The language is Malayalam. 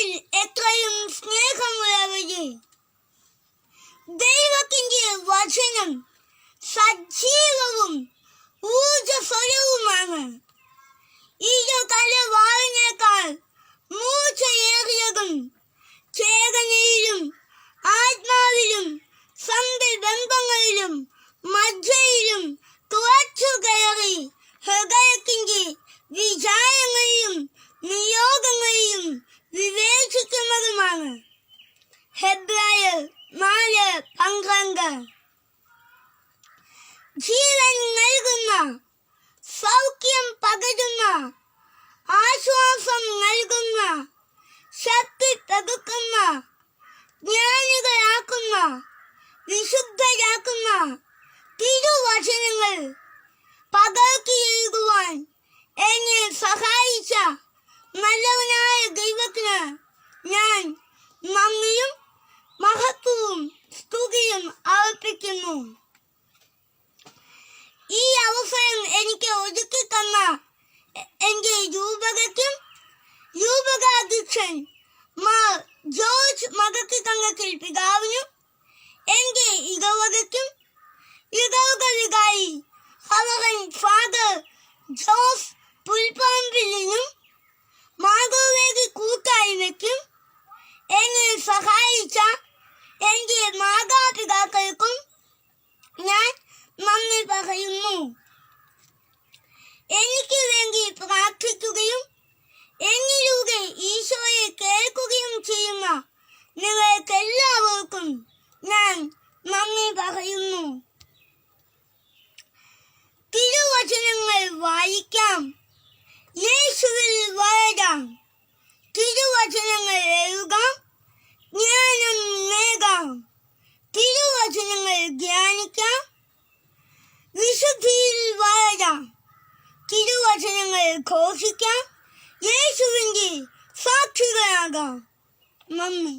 ലോകത്തിൽ എത്രയും സ്നേഹമുള്ളവര്. ദൈവത്തിന്റെ വചനം സജീവവും ഊർജസ്വലവുമാണ്. ഇത് തലവാളിനേക്കാൾ മൂർച്ചയേറിയതും ചേതനയിലും ആത്മാവിലും സന്ധിബന്ധങ്ങളിലും മജ്ജയിലും തുറച്ചു കയറി ഹൃദയത്തിന്റെ വിചാരങ്ങളെയും നിയോഗങ്ങളെയും വിവേചിക്കുന്നതുമാണ്. ഹെബ്രായർ 4:12. ജീവൻ നൽകുന്ന, സൗഖ്യം പകരുന്ന, ആശ്വാസം നൽകുന്ന, ശക്തി തകർക്കുന്ന, ജ്ഞാനികളാക്കുന്ന, വിശുദ്ധരാക്കുന്ന തിരുവചനങ്ങൾ പകർത്തിയെഴുതുവാൻ എന്നെ സഹായിച്ച നല്ലവനായ ദൈവത്തിന് ഞാൻ നന്ദിയും മഹത്വവും സ്തുതിയും അർപ്പിക്കുന്നു. ഈ അവസരം എനിക്ക് ഒരുക്കി തന്ന എന്റെ രൂപകയ്ക്കും രൂപകാധ്യക്ഷൻ മാർ ജോർജ് മകത്തിത്തങ്ങത്തിൽ പിതാവിനും എന്റെ ഇടവകയ്ക്കും ഇടവക വികാരി ഹവറൻ ഫാദർ ജോസ് പുൽപ്പറമ്പിലിനും മാതൃവേദി കൂട്ടായ്മയ്ക്കും എന്നെ സഹായിച്ച എന്റെ മാതാപിതാക്കൾക്കും ഞാൻ നന്ദി പറയുന്നു. എനിക്ക് വേണ്ടി പ്രാർത്ഥിക്കുകയും എന്നിലൂടെ ഈശോയെ കേൾക്കുകയും ചെയ്യുന്ന നിങ്ങൾക്കെല്ലാവർക്കും ഞാൻ നന്ദി പറയുന്നു. തിരുവചനങ്ങൾ വായിക്കാം, യേശുവിൽ വളരാം. തിരുവചനങ്ങൾ എഴുതാം, ജ്ഞാനം നേടാം. തിരുവചനങ്ങൾ ധ്യാനിക്കാം, വിശുദ്ധിയിൽ വളരാം. തിരുവചനങ്ങൾ ഘോഷിക്കാം, യേശുവിന്റെ സാക്ഷികളാകാം. നന്ദി.